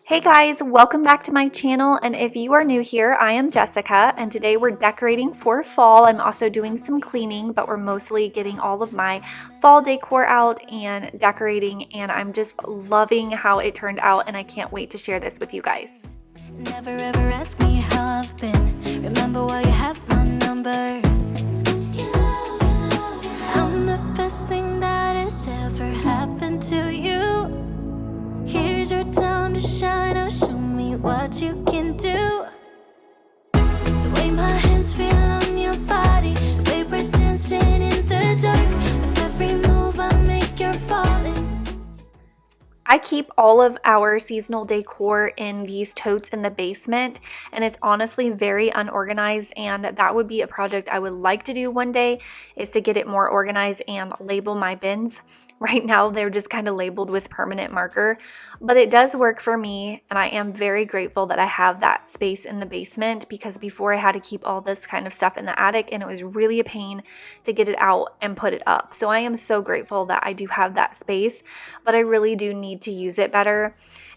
Hey guys, welcome back to my channel, and if you are new here, I am Jessica, and today we're decorating for fall. I'm also doing some cleaning, but we're mostly getting all of my fall decor out and decorating, and I'm just loving how it turned out, and I can't wait to share this with you guys. Never ever ask me how I've been. Remember why you have my number. I'm the best thing that has ever happened to you. Here's your time to shine. Now show me what you can do. The way my hands feel on your body, the way we're dancing in the dark. With every move I make, you're falling. I keep all of our seasonal decor in these totes in the basement, and it's honestly very unorganized, and that would be a project I would like to do one day, is to get it more organized and label my bins. Right now they're just kind of labeled with permanent marker, but it does work for me, and I am very grateful that I have that space in the basement, because before I had to keep all this kind of stuff in the attic and it was really a pain to get it out and put it up. So I am so grateful that I do have that space, but I really do need to use it better.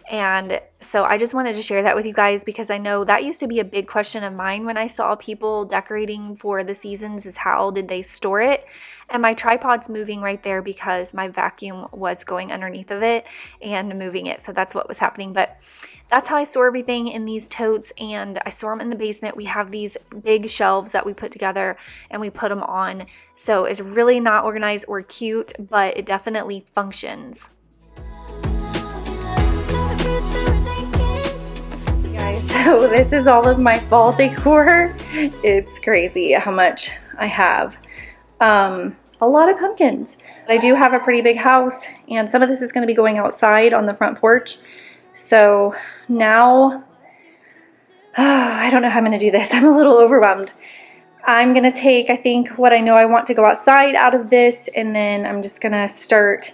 And so I just wanted to share that with you guys, because I know that used to be a big question of mine when I saw people decorating for the seasons, is how did they store it? And my tripod's moving right there because my vacuum was going underneath of it and moving it. So that's what was happening. But that's how I store everything in these totes, and I store them in the basement. We have these big shelves that we put together and we put them on. So it's really not organized or cute, but it definitely functions. So this is all of my fall decor. It's crazy how much I have. A lot of pumpkins. I do have a pretty big house, and some of this is going to be going outside on the front porch. So now, I don't know how I'm going to do this. I'm a little overwhelmed. I'm going to take, I think, what I know I want to go outside out of this, and then I'm just going to start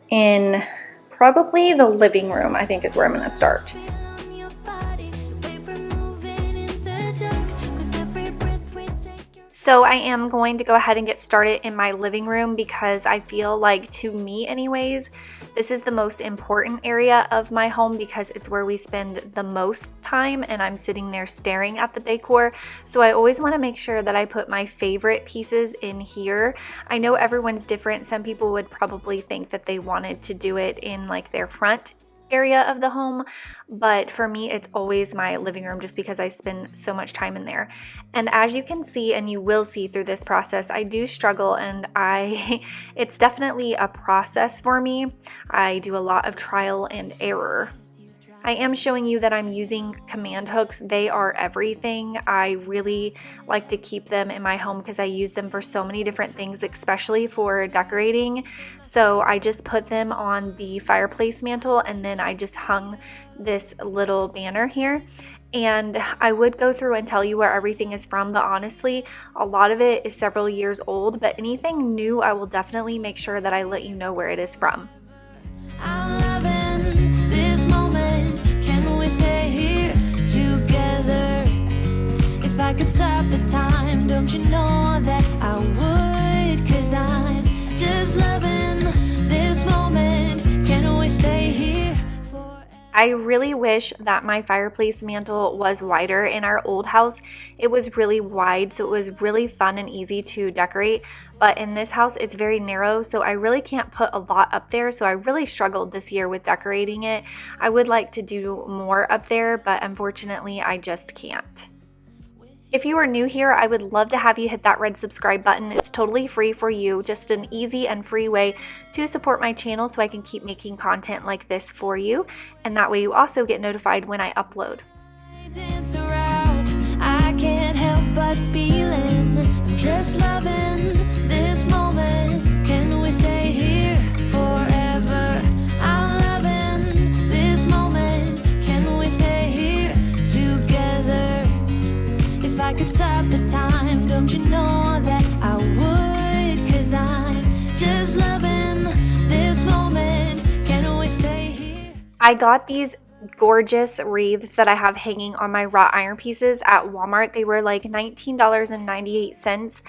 in probably the living room, I think is where I'm going to start. So I am going to go ahead and get started in my living room, because I feel like, to me anyways, this is the most important area of my home, because it's where we spend the most time and I'm sitting there staring at the decor. So I always want to make sure that I put my favorite pieces in here. I know everyone's different. Some people would probably think that they wanted to do it in like their front area of the home, but for me it's always my living room, just because I spend so much time in there. And as you can see, and you will see through this process, I do struggle, and it's definitely a process for me. I do a lot of trial and error. I am showing you that I'm using command hooks. They are everything. I really like to keep them in my home because I use them for so many different things, especially for decorating. So I just put them on the fireplace mantle, and then I just hung this little banner here. And I would go through and tell you where everything is from, but honestly, a lot of it is several years old. But anything new, I will definitely make sure that I let you know where it is from. If I could stop the time, don't you know that I would? 'Cause I'm just loving this moment. Can we stay here forever? I really wish that my fireplace mantle was wider. In our old house, it was really wide, so it was really fun and easy to decorate. But in this house, it's very narrow, so I really can't put a lot up there. So I really struggled this year with decorating it. I would like to do more up there, but unfortunately, I just can't. If you are new here, I would love to have you hit that red subscribe button. It's totally free for you, just an easy and free way to support my channel so I can keep making content like this for you. And that way you also get notified when I upload. I can't help but feeling, I'm just loving this moment. Can we stay here forever? I'm loving this moment. Can we stay here together? If I could stop the time, don't you know that I would? 'Cause I'm just loving this moment. Can we stay here? I got these gorgeous wreaths that I have hanging on my wrought iron pieces at Walmart. They were like $19.98,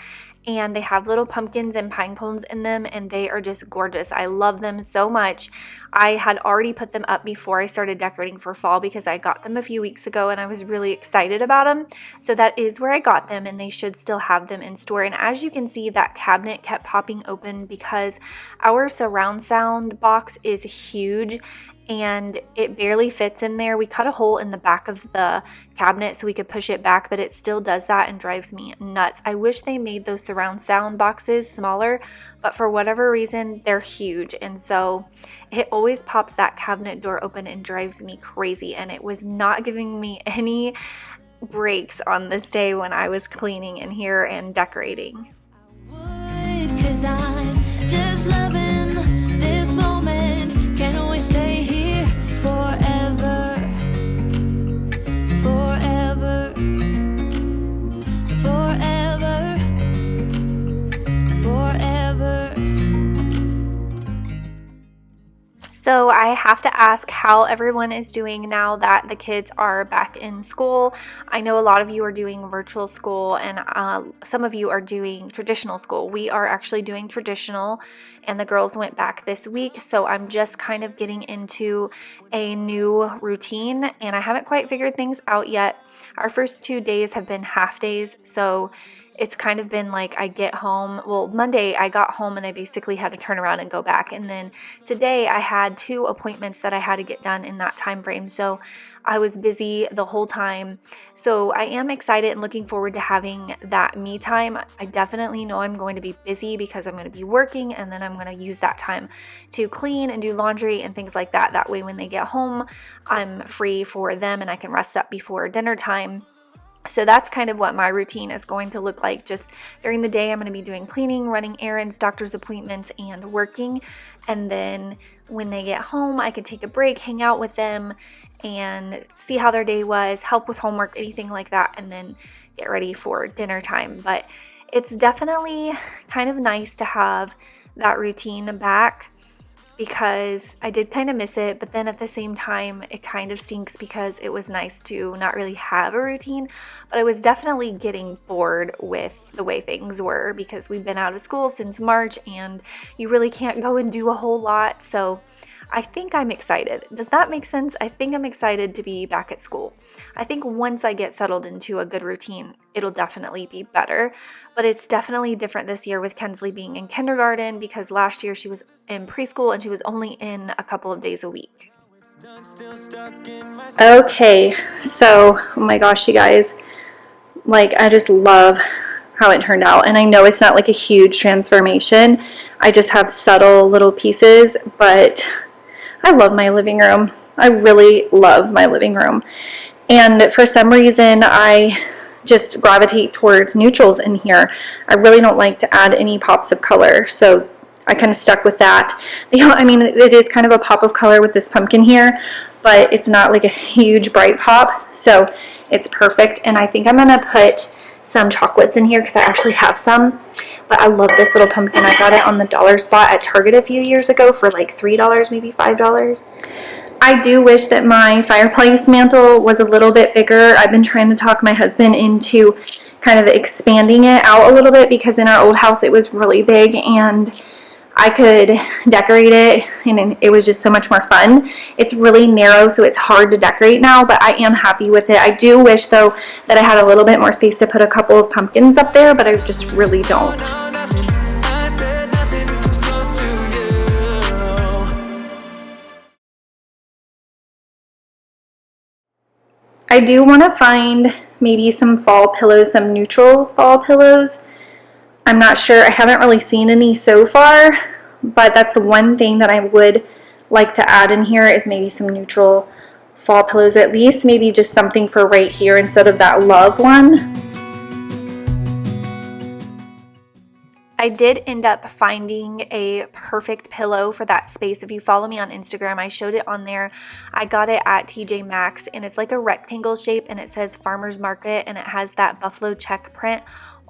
and they have little pumpkins and pine cones in them, and they are just gorgeous. I love them so much. I had already put them up before I started decorating for fall because I got them a few weeks ago and I was really excited about them. So that is where I got them, and they should still have them in store. And as you can see, that cabinet kept popping open because our surround sound box is huge and it barely fits in there. We cut a hole in the back of the cabinet so we could push it back, but it still does that and drives me nuts. I wish they made those surround sound boxes smaller, but for whatever reason, they're huge. And so it always pops that cabinet door open and drives me crazy. And it was not giving me any breaks on this day when I was cleaning in here and decorating. Cause I'm just loving this moment. Can we stay here forever? Forever. Forever. Forever. So I have to ask how everyone is doing now that the kids are back in school. I know a lot of you are doing virtual school and some of you are doing traditional school. We are actually doing traditional and the girls went back this week. So I'm just kind of getting into a new routine and I haven't quite figured things out yet. Our first 2 days have been half days. So it's kind of been like I get home. Well, Monday I got home and I basically had to turn around and go back. And then today I had 2 appointments that I had to get done in that time frame. So I was busy the whole time. So I am excited and looking forward to having that me time. I definitely know I'm going to be busy because I'm going to be working and then I'm going to use that time to clean and do laundry and things like that. That way when they get home, I'm free for them and I can rest up before dinner time. So that's kind of what my routine is going to look like. Just during the day, I'm going to be doing cleaning, running errands, doctor's appointments, and working. And then when they get home, I can take a break, hang out with them, and see how their day was, help with homework, anything like that, and then get ready for dinner time. But it's definitely kind of nice to have that routine back, because I did kind of miss it, but then at the same time, it kind of stinks because it was nice to not really have a routine, but I was definitely getting bored with the way things were because we've been out of school since March and you really can't go and do a whole lot. So I think I'm excited. Does that make sense? I think I'm excited to be back at school. I think once I get settled into a good routine, it'll definitely be better. But it's definitely different this year with Kensley being in kindergarten because last year she was in preschool and she was only in a couple of days a week. Okay, so, oh my gosh, you guys, like I just love how it turned out. And I know it's not like a huge transformation. I just have subtle little pieces, but I love my living room. I really love my living room. And for some reason, I just gravitate towards neutrals in here. I really don't like to add any pops of color. So I kind of stuck with that. I mean, it is kind of a pop of color with this pumpkin here, but it's not like a huge bright pop. So it's perfect. And I think I'm going to put some chocolates in here because I actually have some. But I love this little pumpkin. I got it on the dollar spot at Target a few years ago for like $3, maybe $5. I do wish that my fireplace mantle was a little bit bigger. I've been trying to talk my husband into kind of expanding it out a little bit because in our old house it was really big and I could decorate it and it was just so much more fun. It's really narrow, so it's hard to decorate now, but I am happy with it. I do wish though that I had a little bit more space to put a couple of pumpkins up there, but I just really don't. I do want to find maybe some fall pillows, some neutral fall pillows. I'm not sure. I haven't really seen any so far, but that's the one thing that I would like to add in here is maybe some neutral fall pillows, at least maybe just something for right here instead of that love one. I did end up finding a perfect pillow for that space. If you follow me on Instagram, I showed it on there. I got it at TJ Maxx and it's like a rectangle shape and it says Farmer's Market and it has that buffalo check print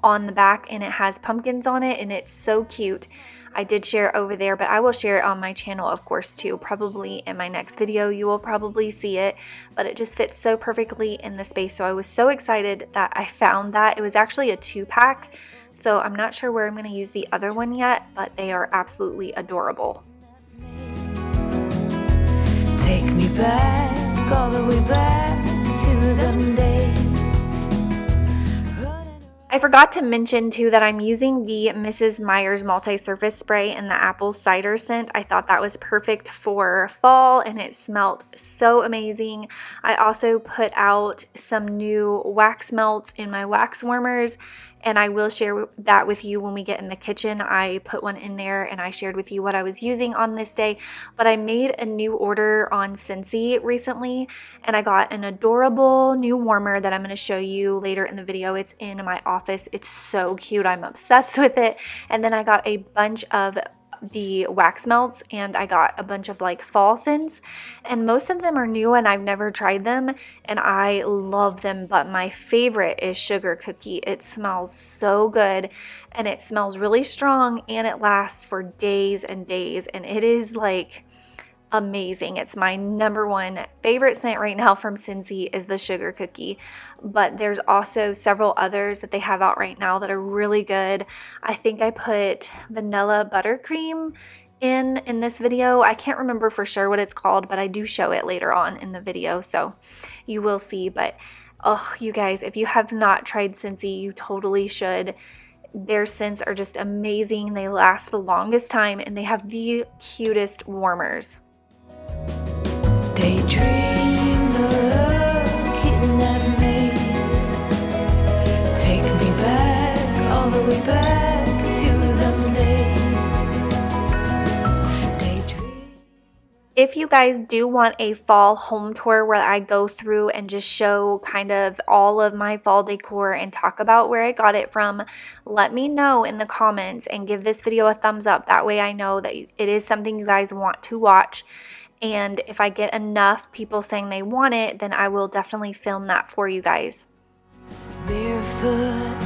on the back and it has pumpkins on it and it's so cute. I did share it over there, but I will share it on my channel, of course, too. Probably in my next video, you will probably see it, but it just fits so perfectly in the space. So I was so excited that I found that. It was actually a 2-pack. So I'm not sure where I'm going to use the other one yet, but they are absolutely adorable. I forgot to mention too that I'm using the Mrs. Meyer's multi-surface spray in the apple cider scent. I thought that was perfect for fall and it smelled so amazing. I also put out some new wax melts in my wax warmers, and I will share that with you when we get in the kitchen. I put one in there and I shared with you what I was using on this day, but I made a new order on Scentsy recently and I got an adorable new warmer that I'm going to show you later in the video. It's in my office. It's so cute. I'm obsessed with it. And then I got a bunch of the wax melts and I got a bunch of like fall scents, and most of them are new and I've never tried them and I love them, but my favorite is sugar cookie. It smells so good and it smells really strong and it lasts for days and days, and it is like amazing. It's my number one favorite scent right now from Scentsy is the sugar cookie, but there's also several others that they have out right now that are really good. I think I put vanilla buttercream in this video. I can't remember for sure what it's called, but I do show it later on in the video, so you will see. But oh, you guys, if you have not tried Scentsy, you totally should. Their scents are just amazing. They last the longest time and they have the cutest warmers. Daydreamer, kidnap me, take me back, all the way back to them days. Daydream. If you guys do want a fall home tour where I go through and just show kind of all of my fall decor and talk about where I got it from, let me know in the comments and give this video a thumbs up. That way I know that it is something you guys want to watch. And if I get enough people saying they want it, then I will definitely film that for you guys. Barefoot.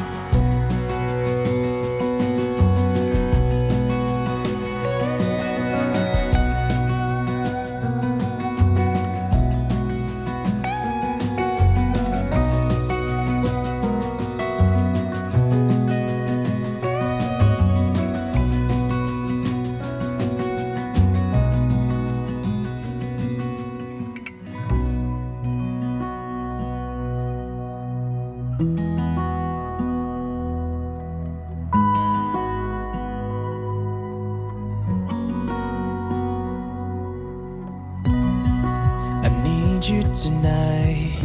You tonight,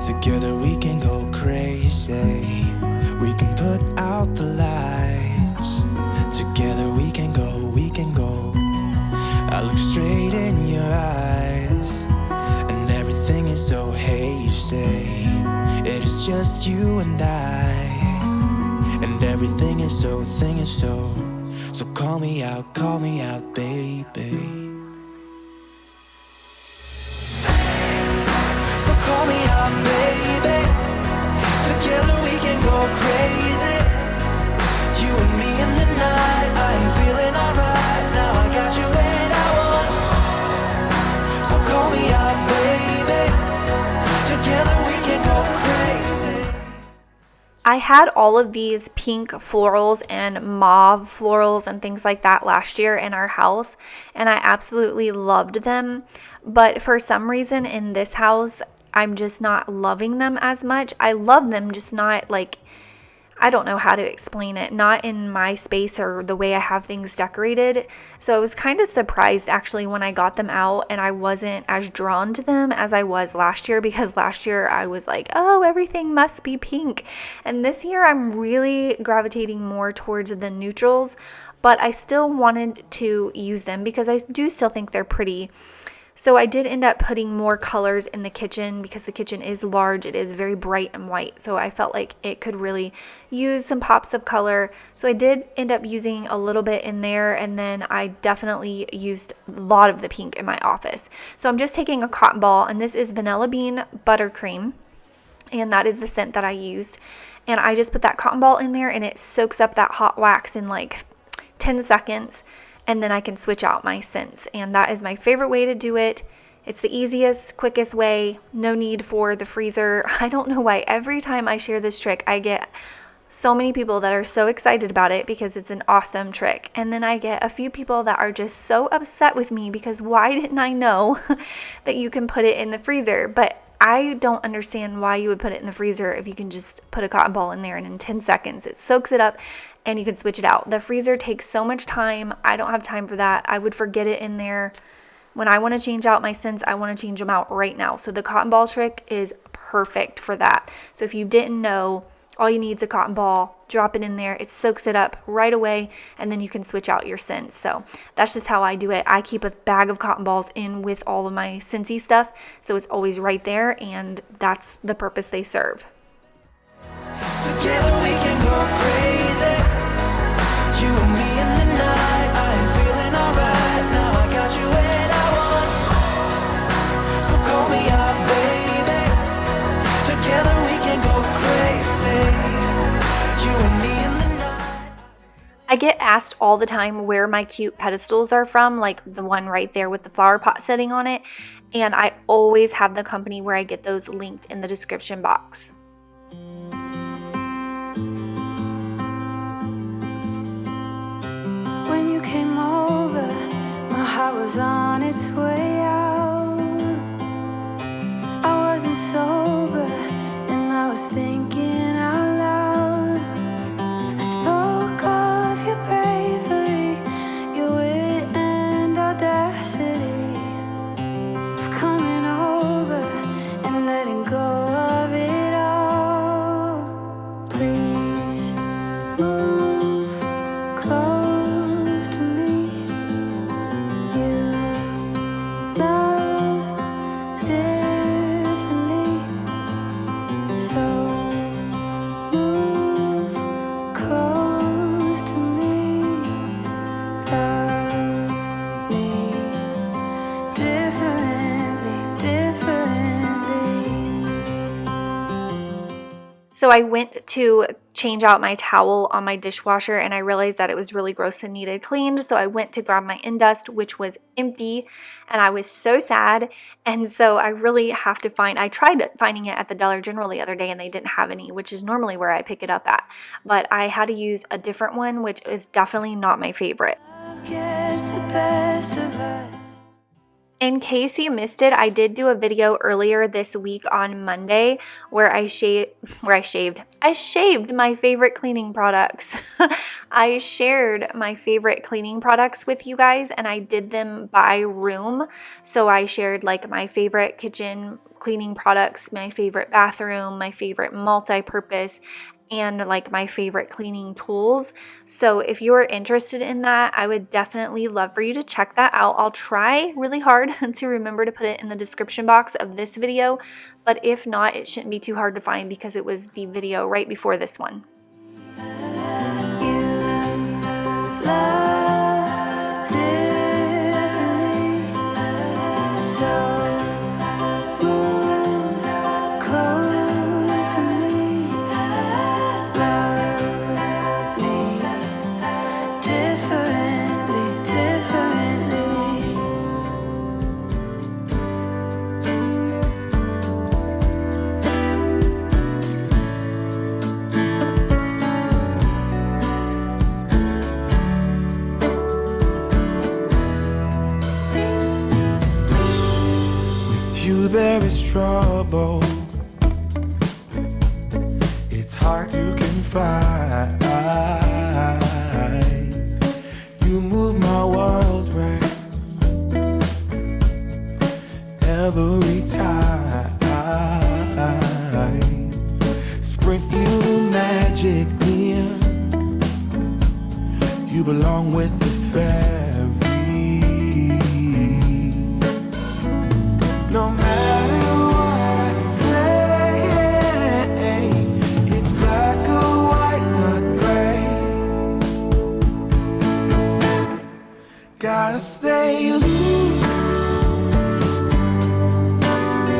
together we can go crazy. We can put out the lights. Together we can go, we can go. I look straight in your eyes, and everything is so hazy. It is just you and I, and everything is so, so call me out, baby. Call me out, baby. Together we can go crazy. You and me in the night. I'm feeling alright. Now I got you and I want. So call me out, baby. Together we can go crazy. I had all of these pink florals and mauve florals and things like that last year in our house, and I absolutely loved them. But for some reason in this house, I'm just not loving them as much. I love them, just not like, I don't know how to explain it, not in my space or the way I have things decorated. So I was kind of surprised actually when I got them out and I wasn't as drawn to them as I was last year, because last year I was like, oh, everything must be pink. And this year I'm really gravitating more towards the neutrals, but I still wanted to use them because I do still think they're pretty. So I did end up putting more colors in the kitchen because the kitchen is large. It is very bright and white. So I felt like it could really use some pops of color. So I did end up using a little bit in there, and then I definitely used a lot of the pink in my office. So I'm just taking a cotton ball, and this is Vanilla Bean Buttercream, and that is the scent that I used. And I just put that cotton ball in there and it soaks up that hot wax in like 10 seconds. And then I can switch out my scents, and that is my favorite way to do it. It's the easiest, quickest way. No need for the freezer. I don't know why every time I share this trick, I get so many people that are so excited about it because it's an awesome trick. And then I get a few people that are just so upset with me because why didn't I know that you can put it in the freezer? But I don't understand why you would put it in the freezer if you can just put a cotton ball in there and in 10 seconds it soaks it up and you can switch it out. The freezer takes so much time. I don't have time for that. I would forget it in there. When I want to change out my scents, I want to change them out right now. So the cotton ball trick is perfect for that. So if you didn't know, all you need is a cotton ball, drop it in there, it soaks it up right away, and then you can switch out your scents. So that's just how I do it. I keep a bag of cotton balls in with all of my scentsy stuff, so it's always right there, and that's the purpose they serve. Together we can go crazy. You and me in the night. I am feeling alright. Now I got you where I want. So call me up, baby. Together we can go crazy. You and me in the night. I get asked all the time where my cute pedestals are from, like the one right there with the flower pot setting on it, and I always have the company where I get those linked in the description box. When you came over, my heart was on its way out. I wasn't sober, and I was thinking out loud. I spoke of your bravery, your wit and audacity, of coming over and letting go of it all. Please move close to me. You love differently, so move close to me. Love me differently. So I went to change out my towel on my dishwasher and I realized that it was really gross and needed cleaned. So I went to grab my Indust, which was empty, and I was so sad. And so I really have to I tried finding it at the Dollar General the other day and they didn't have any, which is normally where I pick it up at. But I had to use a different one, which is definitely not my favorite. Love gets the best of us. In case you missed it, I did do a video earlier this week on Monday where I shaved my favorite cleaning products. I shared my favorite cleaning products with you guys and I did them by room. So I shared like my favorite kitchen cleaning products, my favorite bathroom, my favorite multi-purpose, and like my favorite cleaning tools. So if you are interested in that, I would definitely love for you to check that out. I'll try really hard to remember to put it in the description box of this video, but if not, it shouldn't be too hard to find because it was the video right before this one. You love differently, so move close to me. Love me differently, differently. With you there is trouble. It's hard to confide. You move my world round every time. Sprint you magic in. You belong with the fairies. No matter what I say, it's black or white, not gray. Gotta stay loose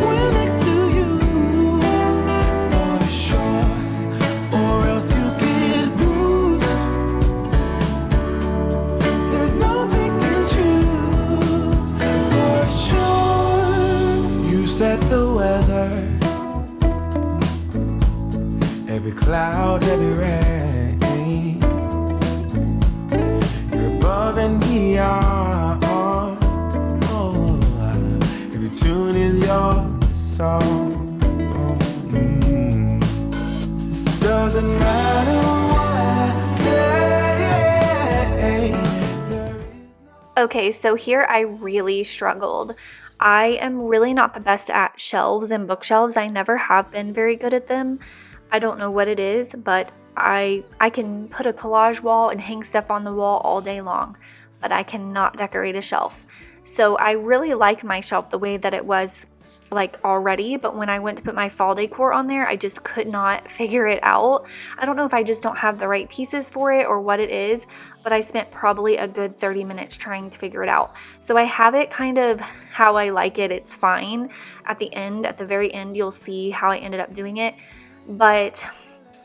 when next to you, for sure, or else you get bruised. There's no pick and choose, for sure. You set the weather, every cloud, every rain. You're above and beyond. Oh, every tune is yours to song. Doesn't matter what I say. Okay, so here I really struggled. I am really not the best at shelves and bookshelves. I never have been very good at them. I don't know what it is, but I can put a collage wall and hang stuff on the wall all day long, but I cannot decorate a shelf. So I really like my shelf the way that it was like already, but when I went to put my fall decor on there, I just could not figure it out. I don't know if I just don't have the right pieces for it or what it is, but I spent probably a good 30 minutes trying to figure it out. So I have it kind of how I like it. It's fine. At the end, at the very end, you'll see how I ended up doing it, but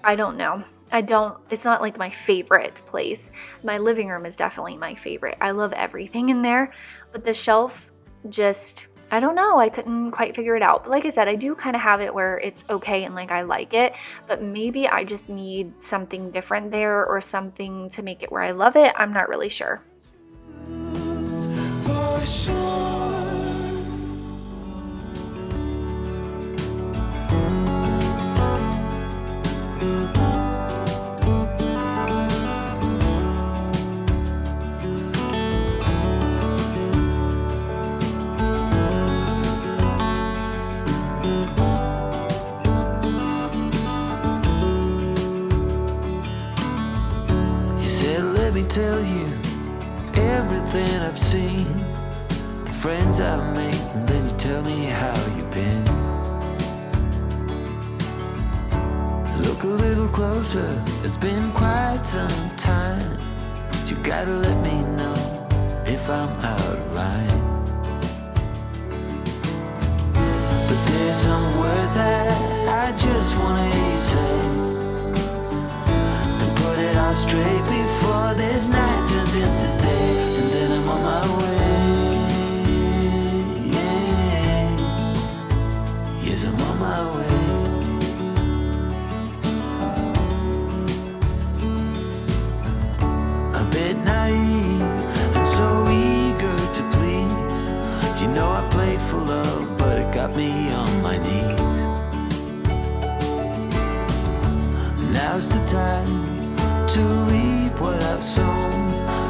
I don't know. It's not like my favorite place. My living room is definitely my favorite. I love everything in there, but the shelf just, I don't know. I couldn't quite figure it out. But like I said, I do kind of have it where it's okay and like I like it, but maybe I just need something different there or something to make it where I love it. I'm not really sure. For sure. Tell you everything I've seen, the friends I've made, and then you tell me how you've been. Look a little closer, it's been quite some time. You gotta let me know if I'm out of line. But there's some words that I just wanna hear you say, put it all straight before this night turns into day, and then I'm on my way. Yeah. Yes, I'm on my way. A bit naive and so eager to please. You know I played for love, but it got me on my knees. Now's the time to reap what I've sown.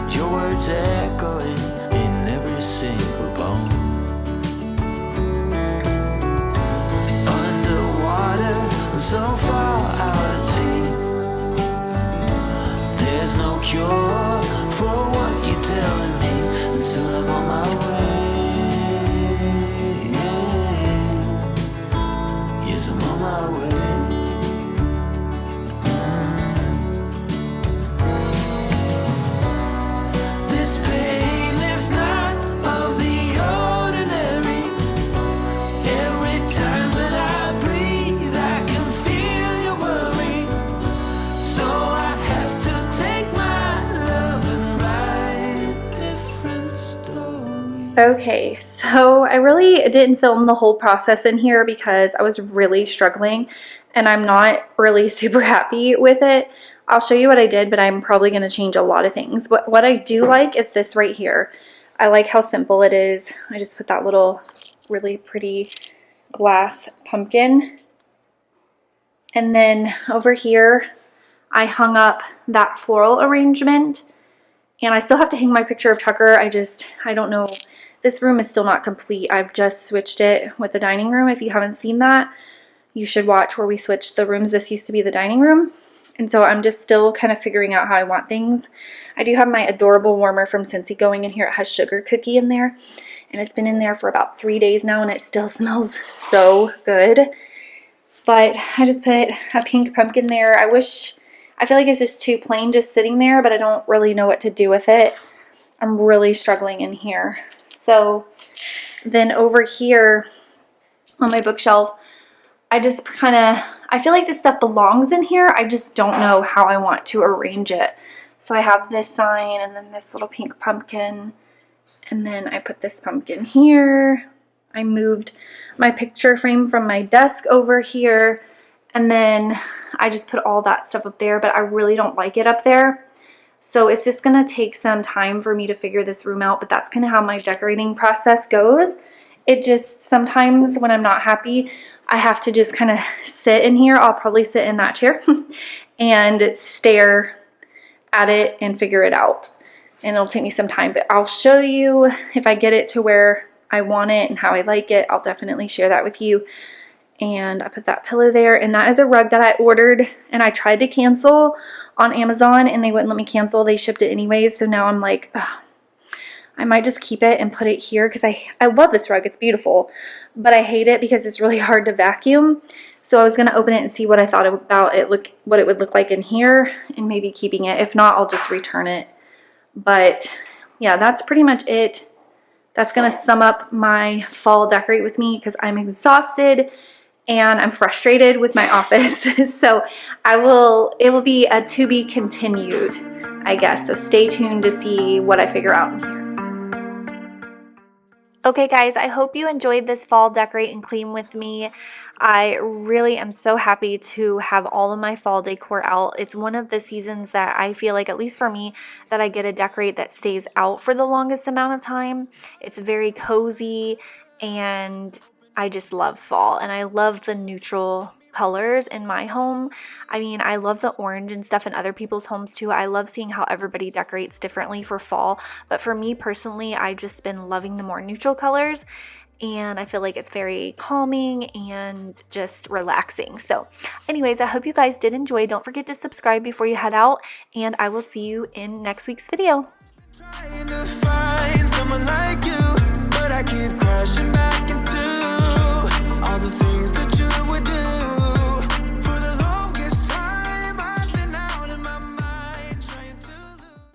Your words echoing in every single bone. Underwater, so far out at sea, there's no cure for what you're telling me, and soon I'm on my way. Yes, I'm on my way. Okay, so I really didn't film the whole process in here because I was really struggling and I'm not really super happy with it. I'll show you what I did, but I'm probably going to change a lot of things. But what I do like is this right here. I like how simple it is. I just put that little really pretty glass pumpkin. And then over here, I hung up that floral arrangement. And I still have to hang my picture of Tucker. I don't know. This room is still not complete. I've just switched it with the dining room. If you haven't seen that, you should watch where we switched the rooms. This used to be the dining room. And so I'm just still kind of figuring out how I want things. I do have my adorable warmer from Scentsy going in here. It has sugar cookie in there. And it's been in there for about 3 days now and it still smells so good. But I just put a pink pumpkin there. I feel like it's just too plain just sitting there, but I don't really know what to do with it. I'm really struggling in here. So then over here on my bookshelf, I feel like this stuff belongs in here. I just don't know how I want to arrange it. So I have this sign and then this little pink pumpkin. And then I put this pumpkin here. I moved my picture frame from my desk over here. And then I just put all that stuff up there, but I really don't like it up there. So it's just going to take some time for me to figure this room out, but that's kind of how my decorating process goes. it just sometimes when I'm not happy, I have to just kind of sit in here. I'll probably sit in that chair and stare at it and figure it out. And it'll take me some time, but I'll show you if I get it to where I want it and how I like it. I'll definitely share that with you. And I put that pillow there, and that is a rug that I ordered, and I tried to cancel on Amazon and they wouldn't let me cancel. They shipped it anyways, so now I'm like, ugh, I might just keep it and put it here because I love this rug. It's beautiful, but I hate it because it's really hard to vacuum. So I was going to open it and see what I thought about it, what it would look like in here, and maybe keeping it. If not, I'll just return it. But yeah, that's pretty much it. That's going to sum up my fall decorate with me because I'm exhausted and I'm frustrated with my office. So it will be a to be continued, I guess. So stay tuned to see what I figure out in here. Okay guys, I hope you enjoyed this fall decorate and clean with me. I really am so happy to have all of my fall decor out. It's one of the seasons that I feel like, at least for me, that I get a decorate that stays out for the longest amount of time. It's very cozy, and I just love fall, and I love the neutral colors in my home. I mean, I love the orange and stuff in other people's homes too. I love seeing how everybody decorates differently for fall, but for me personally, I've just been loving the more neutral colors, and I feel like it's very calming and just relaxing. So anyways, I hope you guys did enjoy. Don't forget to subscribe before you head out, and I will see you in next week's video. Trying to find someone like you.